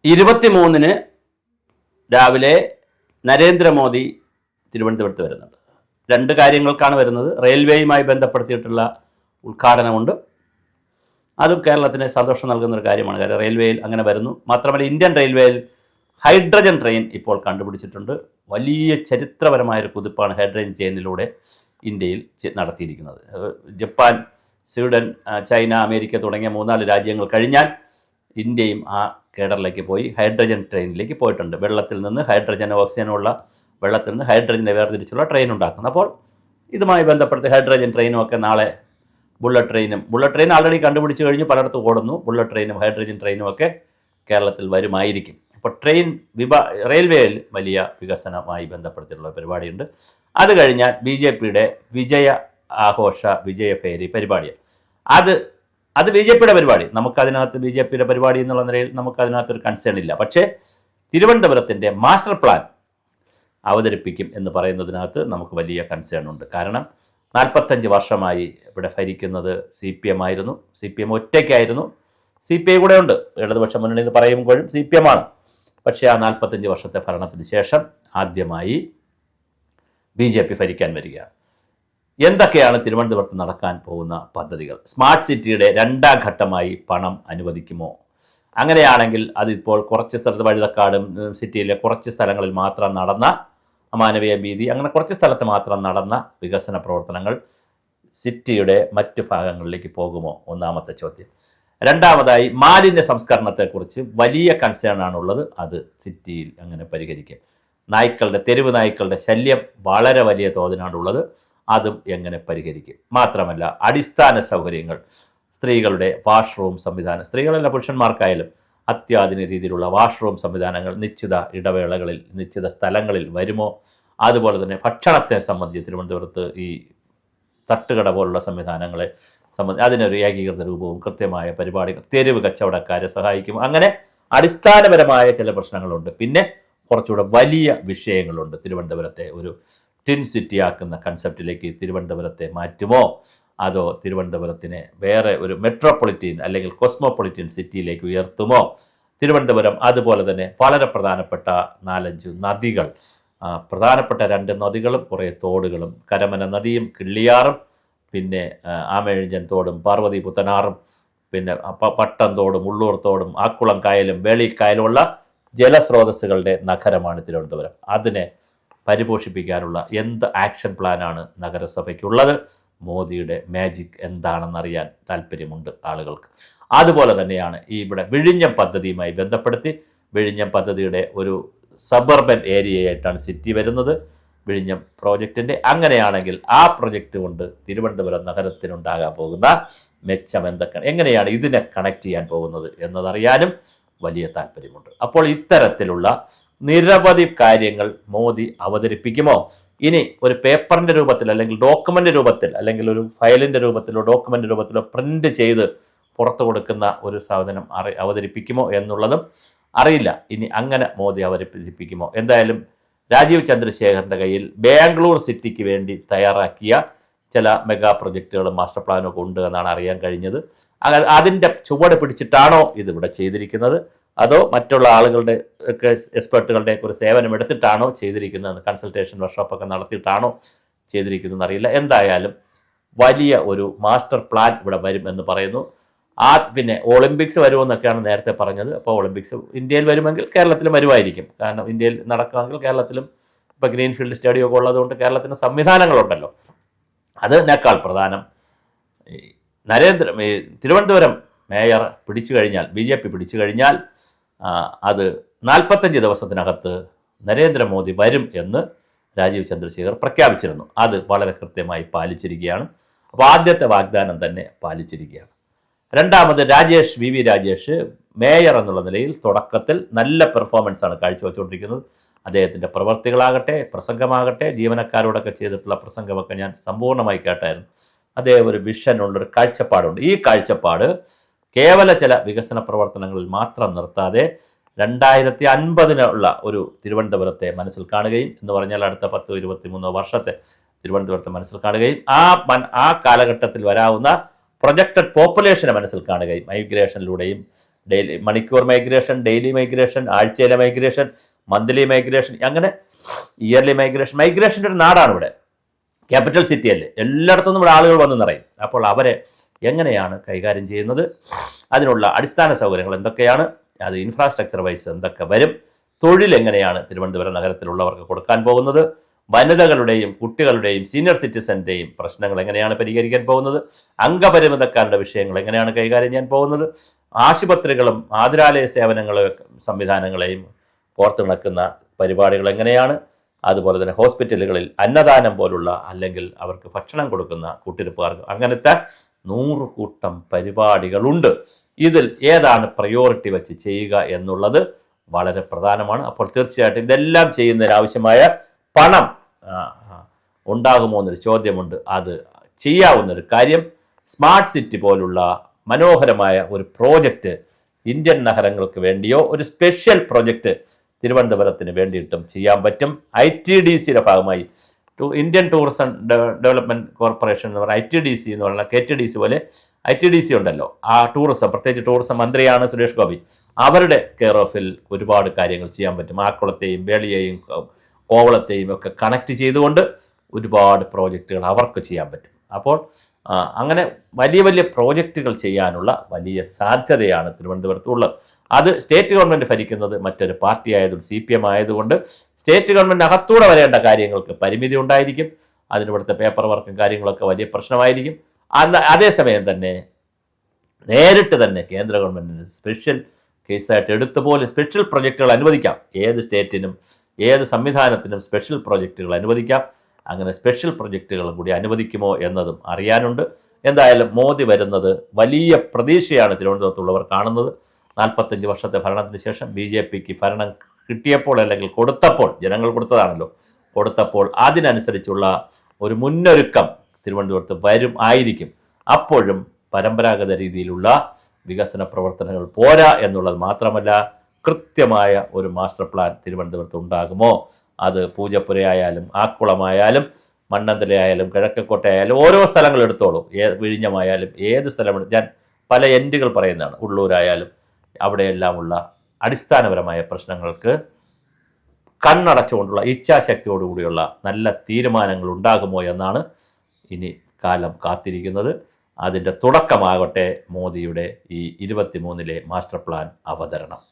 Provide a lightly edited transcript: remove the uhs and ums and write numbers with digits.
23-ന് രാവിലെ നരേന്ദ്രമോദി തിരുവനന്തപുരത്ത് വരുന്നുണ്ട്. രണ്ട് കാര്യങ്ങൾക്കാണ് വരുന്നത്. റെയിൽവേയുമായി ബന്ധപ്പെടുത്തിയിട്ടുള്ള ഉദ്ഘാടനമുണ്ട്. അതും കേരളത്തിന് സന്തോഷം നൽകുന്നൊരു കാര്യമാണ്. കാര്യം റെയിൽവേയിൽ അങ്ങനെ വരുന്നു. മാത്രമല്ല ഇന്ത്യൻ റെയിൽവേയിൽ ഹൈഡ്രജൻ ട്രെയിൻ ഇപ്പോൾ കണ്ടുപിടിച്ചിട്ടുണ്ട്. വലിയ ചരിത്രപരമായൊരു കുതിപ്പാണ് ഹൈഡ്രജൻ ചെയിനിലൂടെ ഇന്ത്യയിൽ നടത്തിയിരിക്കുന്നത്. ജപ്പാൻ, സ്വീഡൻ, ചൈന, അമേരിക്ക തുടങ്ങിയ 3-4 രാജ്യങ്ങൾ കഴിഞ്ഞാൽ ഇന്ത്യയും ആ കേഡറിലേക്ക് പോയി ഹൈഡ്രജൻ ട്രെയിനിലേക്ക് പോയിട്ടുണ്ട്. വെള്ളത്തിൽ നിന്ന് ഹൈഡ്രജൻ, ഓക്സിജനുള്ള വെള്ളത്തിൽ നിന്ന് ഹൈഡ്രജനെ വേർതിരിച്ചുള്ള ട്രെയിൻ ഉണ്ടാക്കുന്നു. അപ്പോൾ ഇതുമായി ബന്ധപ്പെടുത്തി ഹൈഡ്രജൻ ട്രെയിനും ഒക്കെ നാളെ ബുള്ളറ്റ് ട്രെയിൻ ആൾറെഡി കണ്ടുപിടിച്ച് കഴിഞ്ഞ് പലയിടത്തും ഓടുന്നു. ബുള്ളറ്റ് ട്രെയിനും ഹൈഡ്രജൻ ട്രെയിനും ഒക്കെ കേരളത്തിൽ വരുമായിരിക്കും. അപ്പോൾ റെയിൽവേയിൽ വലിയ വികസനവുമായി ബന്ധപ്പെടുത്തിയിട്ടുള്ള പരിപാടിയുണ്ട്. അത് കഴിഞ്ഞാൽ BJPയുടെ വിജയ ആഘോഷ വിജയഭേരി പരിപാടിയാണ്. അത് BJPയുടെ പരിപാടി. നമുക്കതിനകത്ത് BJPയുടെ പരിപാടി എന്നുള്ള നിലയിൽ നമുക്കതിനകത്തൊരു കൺസേൺ ഇല്ല. പക്ഷേ തിരുവനന്തപുരത്തിൻ്റെ മാസ്റ്റർ പ്ലാൻ അവതരിപ്പിക്കും എന്ന് പറയുന്നതിനകത്ത് നമുക്ക് വലിയ കൺസേൺ ഉണ്ട്. കാരണം 45 വർഷമായി ഇവിടെ ഭരിക്കുന്നത് CPM ആയിരുന്നു. CPM ഒറ്റയ്ക്കായിരുന്നു. CPI കൂടെ ഉണ്ട്. ഇടതുപക്ഷ മുന്നണി എന്ന് പറയുമ്പോഴും CPM ആണ്. പക്ഷേ ആ 45 വർഷത്തെ ഭരണത്തിന് ശേഷം ആദ്യമായി BJP ഭരിക്കാൻ വരികയാണ്. എന്തൊക്കെയാണ് തിരുവനന്തപുരത്ത് നടക്കാൻ പോകുന്ന പദ്ധതികൾ? സ്മാർട്ട് സിറ്റിയുടെ 2ാം ഘട്ടമായി പണം അനുവദിക്കുമോ? അങ്ങനെയാണെങ്കിൽ അതിപ്പോൾ കുറച്ച് സ്ഥലത്ത് വഴുതക്കാടും സിറ്റിയിലെ കുറച്ച് സ്ഥലങ്ങളിൽ മാത്രം നടന്ന മാനവീയ വീതി, അങ്ങനെ കുറച്ച് സ്ഥലത്ത് മാത്രം നടന്ന വികസന പ്രവർത്തനങ്ങൾ സിറ്റിയുടെ മറ്റ് ഭാഗങ്ങളിലേക്ക് പോകുമോ? ഒന്നാമത്തെ ചോദ്യം. രണ്ടാമതായി മാലിന്യ സംസ്കരണത്തെക്കുറിച്ച് വലിയ കൺസേൺ ആണുള്ളത്. അത് സിറ്റിയിൽ അങ്ങനെ പരിഹരിക്കും. തെരുവ് നായ്ക്കളുടെ ശല്യം വളരെ വലിയ തോതിനാണുള്ളത്. അതും എങ്ങനെ പരിഹരിക്കും? മാത്രമല്ല അടിസ്ഥാന സൗകര്യങ്ങൾ, സ്ത്രീകളുടെ വാഷ്റൂം സംവിധാനം, സ്ത്രീകളല്ല പുരുഷന്മാർക്കായാലും അത്യാധുനിക രീതിയിലുള്ള വാഷ്റൂം സംവിധാനങ്ങൾ നിശ്ചിത ഇടവേളകളിൽ നിശ്ചിത സ്ഥലങ്ങളിൽ വരുമോ? അതുപോലെ തന്നെ ഭക്ഷണത്തെ സംബന്ധിച്ച് തിരുവനന്തപുരത്ത് ഈ തട്ടുകട പോലുള്ള സംവിധാനങ്ങളെ അതിനൊരു ഏകീകൃത രൂപവും കൃത്യമായ പരിപാടികൾ, തെരുവ് കച്ചവടക്കാരെ സഹായിക്കും. അങ്ങനെ അടിസ്ഥാനപരമായ ചില പ്രശ്നങ്ങളുണ്ട്. പിന്നെ കുറച്ചുകൂടെ വലിയ വിഷയങ്ങളുണ്ട്. തിരുവനന്തപുരത്തെ ഒരു ടിൻ സിറ്റി ആക്കുന്ന കൺസെപ്റ്റിലേക്ക് തിരുവനന്തപുരത്തെ മാറ്റുമോ, അതോ തിരുവനന്തപുരത്തിനെ വേറെ ഒരു മെട്രോപൊളിറ്റൻ അല്ലെങ്കിൽ കോസ്മോപൊളിറ്റൻ സിറ്റിയിലേക്ക് ഉയർത്തുമോ? തിരുവനന്തപുരം അതുപോലെ തന്നെ വളരെ പ്രധാനപ്പെട്ട 4-5 നദികൾ, പ്രധാനപ്പെട്ട 2 നദികളും കുറേ തോടുകളും, കരമന നദിയും കിള്ളിയാറും പിന്നെ ആമേഴിഞ്ചൻ തോടും പാർവതി പുത്തനാറും പിന്നെ പട്ടം തോടും ഉള്ളൂർ തോടും ആക്കുളം കായലും വേളിക്കായലുമുള്ള ജലസ്രോതസ്സുകളുടെ നഗരമാണ് തിരുവനന്തപുരം. അതിനെ പരിപോഷിപ്പിക്കാനുള്ള എന്ത് ആക്ഷൻ പ്ലാനാണ് നഗരസഭയ്ക്കുള്ളത്? മോദിയുടെ മാജിക് എന്താണെന്നറിയാൻ താല്പര്യമുണ്ട് ആളുകൾക്ക്. അതുപോലെ തന്നെയാണ് ഇവിടെ വിഴിഞ്ഞം പദ്ധതിയുമായി ബന്ധപ്പെടുത്തി വിഴിഞ്ഞം പദ്ധതിയുടെ ഒരു സബർബൻ ഏരിയയായിട്ടാണ് സിറ്റി വരുന്നത് വിഴിഞ്ഞം പ്രോജക്റ്റിൻ്റെ. അങ്ങനെയാണെങ്കിൽ ആ പ്രൊജക്റ്റ് കൊണ്ട് തിരുവനന്തപുരം നഗരത്തിനുണ്ടാകാൻ പോകുന്ന മെച്ചം എന്തൊക്കെയാണ്, എങ്ങനെയാണ് ഇതിനെ കണക്ട് ചെയ്യാൻ പോകുന്നത് എന്നതറിയാനും വലിയ താല്പര്യമുണ്ട്. അപ്പോൾ ഇത്തരത്തിലുള്ള നിരവധി കാര്യങ്ങൾ മോദി അവതരിപ്പിക്കുമോ? ഇനി ഒരു പേപ്പറിൻ്റെ രൂപത്തിൽ അല്ലെങ്കിൽ ഡോക്യുമെൻ്റ് രൂപത്തിൽ അല്ലെങ്കിൽ ഒരു ഫയലിൻ്റെ രൂപത്തിലോ ഡോക്യുമെൻ്റ് രൂപത്തിലോ പ്രിൻ്റ് ചെയ്ത് പുറത്തു കൊടുക്കുന്ന ഒരു സാധനം അവതരിപ്പിക്കുമോ എന്നുള്ളതും അറിയില്ല. ഇനി അങ്ങനെ മോദി അവതരിപ്പിക്കുമോ? എന്തായാലും രാജീവ് ചന്ദ്രശേഖറിൻ്റെ കയ്യിൽ ബാംഗ്ലൂർ സിറ്റിക്ക് വേണ്ടി തയ്യാറാക്കിയ ചില മെഗാ പ്രൊജക്റ്റുകളും മാസ്റ്റർ പ്ലാനും ഒക്കെ ഉണ്ട് എന്നാണ് അറിയാൻ കഴിഞ്ഞത്. അതിൻ്റെ ചുവട് പിടിച്ചിട്ടാണോ ഇതിവിടെ ചെയ്തിരിക്കുന്നത്, അതോ മറ്റുള്ള ആളുകളുടെ ഒക്കെ എക്സ്പെർട്ടുകളുടെ ഒരു സേവനം എടുത്തിട്ടാണോ ചെയ്തിരിക്കുന്നത്, കൺസൾട്ടേഷൻ വർക്ക്ഷോപ്പൊക്കെ നടത്തിയിട്ടാണോ ചെയ്തിരിക്കുന്നതെന്ന് അറിയില്ല. എന്തായാലും വലിയ ഒരു മാസ്റ്റർ പ്ലാൻ ഇവിടെ വരും എന്ന് പറയുന്നു. പിന്നെ ഒളിമ്പിക്സ് വരുമെന്നൊക്കെയാണ് നേരത്തെ പറഞ്ഞത്. അപ്പോൾ ഒളിമ്പിക്സ് ഇന്ത്യയിൽ വരുമെങ്കിൽ കേരളത്തിലും വരുമായിരിക്കും. കാരണം ഇന്ത്യയിൽ നടക്കുകയാണെങ്കിൽ കേരളത്തിലും ഇപ്പോൾ ഗ്രീൻഫീൽഡ് സ്റ്റേഡിയം ഒക്കെ ഉള്ളതുകൊണ്ട് കേരളത്തിന് സംവിധാനങ്ങളുണ്ടല്ലോ. അതിനേക്കാൾ പ്രധാനം തിരുവനന്തപുരം മേയർ പിടിച്ചു കഴിഞ്ഞാൽ, BJP പിടിച്ചു കഴിഞ്ഞാൽ അത് 45 ദിവസത്തിനകത്ത് നരേന്ദ്രമോദി വരും എന്ന് രാജീവ് ചന്ദ്രശേഖർ പ്രഖ്യാപിച്ചിരുന്നു. അത് വളരെ കൃത്യമായി പാലിച്ചിരിക്കുകയാണ്. അപ്പോൾ ആദ്യത്തെ വാഗ്ദാനം തന്നെ പാലിച്ചിരിക്കുകയാണ്. രണ്ടാമത് VV രാജേഷ് മേയർ എന്നുള്ള നിലയിൽ തുടക്കത്തിൽ നല്ല പെർഫോമൻസാണ് കാഴ്ചവെച്ചുകൊണ്ടിരിക്കുന്നത്. അദ്ദേഹത്തിൻ്റെ പ്രവർത്തികളാകട്ടെ, പ്രസംഗമാകട്ടെ, ജീവനക്കാരോടൊക്കെ ചെയ്തിട്ടുള്ള പ്രസംഗമൊക്കെ ഞാൻ സമ്പൂർണ്ണമായി കേട്ടായിരുന്നു. അദ്ദേഹം ഒരു വിഷനുള്ളൊരു കാഴ്ചപ്പാടുണ്ട്. ഈ കാഴ്ചപ്പാട് കേവല ചില വികസന പ്രവർത്തനങ്ങളിൽ മാത്രം നിർത്താതെ 2050 ഒരു തിരുവനന്തപുരത്തെ മനസ്സിൽ കാണുകയും എന്ന് പറഞ്ഞാൽ അടുത്ത 10-23 വർഷത്തെ തിരുവനന്തപുരത്തെ മനസ്സിൽ കാണുകയും ആ കാലഘട്ടത്തിൽ വരാവുന്ന പ്രൊജക്റ്റഡ് പോപ്പുലേഷനെ മനസ്സിൽ കാണുകയും മൈഗ്രേഷനിലൂടെയും ഡെയിലി മണിക്കൂർ മൈഗ്രേഷൻ, ഡെയിലി മൈഗ്രേഷൻ, ആഴ്ചയിലെ മൈഗ്രേഷൻ, മന്ത്ലി മൈഗ്രേഷൻ, അങ്ങനെ ഇയർലി മൈഗ്രേഷൻ്റെ ഒരു നാടാണ് ഇവിടെ. ക്യാപിറ്റൽ സിറ്റിയല്ലേ, എല്ലായിടത്തുനിന്നും ഇവിടെ ആളുകൾ വന്ന് നിറയും. അപ്പോൾ അവരെ എങ്ങനെയാണ് കൈകാര്യം ചെയ്യുന്നത്, അതിനുള്ള അടിസ്ഥാന സൗകര്യങ്ങൾ എന്തൊക്കെയാണ്, അത് ഇൻഫ്രാസ്ട്രക്ചർ വൈസ് എന്തൊക്കെ വരും, തൊഴിൽ എങ്ങനെയാണ് തിരുവനന്തപുരം നഗരത്തിലുള്ളവർക്ക് കൊടുക്കാൻ പോകുന്നത്, വനിതകളുടെയും കുട്ടികളുടെയും സീനിയർ സിറ്റിസൻ്റെയും പ്രശ്നങ്ങൾ എങ്ങനെയാണ് പരിഹരിക്കാൻ പോകുന്നത്, അംഗപരിമിതക്കാരുടെ വിഷയങ്ങൾ എങ്ങനെയാണ് കൈകാര്യം ചെയ്യാൻ പോകുന്നത്, ആശുപത്രികളും ആതുരാലയ സേവനങ്ങളും സംവിധാനങ്ങളെയും കോർത്തിണക്കുന്ന പരിപാടികൾ എങ്ങനെയാണ്, അതുപോലെ തന്നെ ഹോസ്പിറ്റലുകളിൽ അന്നദാനം പോലുള്ള അല്ലെങ്കിൽ അവർക്ക് ഭക്ഷണം കൊടുക്കുന്ന കൂട്ടിരിപ്പുകാർക്ക്, അങ്ങനത്തെ 100 കൂട്ടം പരിപാടികളുണ്ട്. ഇതിൽ ഏതാണ് പ്രയോറിറ്റി വെച്ച് ചെയ്യുക എന്നുള്ളത് വളരെ പ്രധാനമാണ്. അപ്പോൾ തീർച്ചയായിട്ടും ഇതെല്ലാം ചെയ്യുന്നതിനാവശ്യമായ പണം ഉണ്ടാകുമോ എന്നൊരു ചോദ്യമുണ്ട്. അത് ചെയ്യാവുന്നൊരു കാര്യം. സ്മാർട്ട് സിറ്റി പോലുള്ള മനോഹരമായ ഒരു പ്രോജക്റ്റ് ഇന്ത്യൻ നഗരങ്ങൾക്ക് വേണ്ടിയോ ഒരു സ്പെഷ്യൽ പ്രോജക്റ്റ് തിരുവനന്തപുരത്തിന് വേണ്ടിയിട്ടും ചെയ്യാൻ പറ്റും. ITDCയുടെ ഭാഗമായി ഇന്ത്യൻ ടൂറിസം ഡെവലപ്മെൻറ്റ് കോർപ്പറേഷൻ എന്ന് പറയുന്ന ITDC എന്ന് പറയുന്ന KTDC പോലെ ITDC ഉണ്ടല്ലോ, ആ ടൂറിസം, പ്രത്യേകിച്ച് ടൂറിസം മന്ത്രിയാണ് സുരേഷ് ഗോപി, അവരുടെ കെയർ ഓഫിൽ ഒരുപാട് കാര്യങ്ങൾ ചെയ്യാൻ പറ്റും. ആക്കുളത്തെയും വേളിയെയും കോവളത്തെയും ഒക്കെ കണക്ട് ചെയ്തുകൊണ്ട് ഒരുപാട് പ്രോജക്റ്റുകൾ അവർക്ക് ചെയ്യാൻ പറ്റും. അപ്പോൾ അങ്ങനെ വലിയ വലിയ പ്രോജക്റ്റുകൾ ചെയ്യാനുള്ള വലിയ സാധ്യതയാണ് തിരുവനന്തപുരത്തുള്ളത്. അത് സ്റ്റേറ്റ് ഗവൺമെൻറ് ഭരിക്കുന്നത് മറ്റൊരു പാർട്ടി ആയതുകൊണ്ട്, CPM ആയതുകൊണ്ട് സ്റ്റേറ്റ് ഗവൺമെൻറ് അകത്തൂടെ വരേണ്ട കാര്യങ്ങൾക്ക് പരിമിതി ഉണ്ടായിരിക്കും. അതിനിവിടുത്തെ പേപ്പർ വർക്കും കാര്യങ്ങളൊക്കെ വലിയ പ്രശ്നമായിരിക്കും. അതേസമയം തന്നെ നേരിട്ട് തന്നെ കേന്ദ്ര ഗവൺമെൻറ്റിന് സ്പെഷ്യൽ കേസായിട്ട് എടുത്തു പോലും സ്പെഷ്യൽ പ്രൊജക്റ്റുകൾ അനുവദിക്കാം. ഏത് സ്റ്റേറ്റിനും ഏത് സംവിധാനത്തിനും സ്പെഷ്യൽ പ്രൊജക്റ്റുകൾ അനുവദിക്കാം. അങ്ങനെ സ്പെഷ്യൽ പ്രൊജക്റ്റുകളും കൂടി അനുവദിക്കുമോ എന്നതും അറിയാനുണ്ട്. എന്തായാലും മോദി വരുന്നത് വലിയ പ്രതീക്ഷയാണ് തിരുവനന്തപുരത്തുള്ളവർ കാണുന്നത്. 45 വർഷത്തെ ഭരണത്തിന് ശേഷം BJPക്ക് ഭരണം കിട്ടിയപ്പോൾ അല്ലെങ്കിൽ കൊടുത്തപ്പോൾ, ജനങ്ങൾ കൊടുത്തതാണല്ലോ, കൊടുത്തപ്പോൾ അതിനനുസരിച്ചുള്ള ഒരു മുന്നൊരുക്കം തിരുവനന്തപുരത്ത് ആയിരിക്കും. അപ്പോഴും പരമ്പരാഗത രീതിയിലുള്ള വികസന പ്രവർത്തനങ്ങൾ പോരാ എന്നുള്ളത് മാത്രമല്ല, കൃത്യമായ ഒരു മാസ്റ്റർ പ്ലാൻ തിരുവനന്തപുരത്ത് ഉണ്ടാകുമോ? അത് പൂജപ്പുരയായാലും ആക്കുളമായാലും മണ്ണന്തലയായാലും കിഴക്കക്കോട്ടയായാലും ഓരോ സ്ഥലങ്ങൾ എടുത്തോളൂ, വിഴിഞ്ഞമായാലും ഏത് സ്ഥലം, ഞാൻ പല എൻഡുകൾ പറയുന്നതാണ്, ഉള്ളൂരായാലും അവിടെയെല്ലാമുള്ള അടിസ്ഥാനപരമായ പ്രശ്നങ്ങൾക്ക് കണ്ണടച്ചുകൊണ്ടുള്ള ഇച്ഛാശക്തിയോടുകൂടിയുള്ള നല്ല തീരുമാനങ്ങൾ ഉണ്ടാകുമോ എന്നാണ് ഇനി കാലം കാത്തിരിക്കുന്നത്. അതിൻ്റെ തുടക്കമാകട്ടെ മോദിയുടെ ഈ 23-ലെ മാസ്റ്റർ പ്ലാൻ അവതരണം.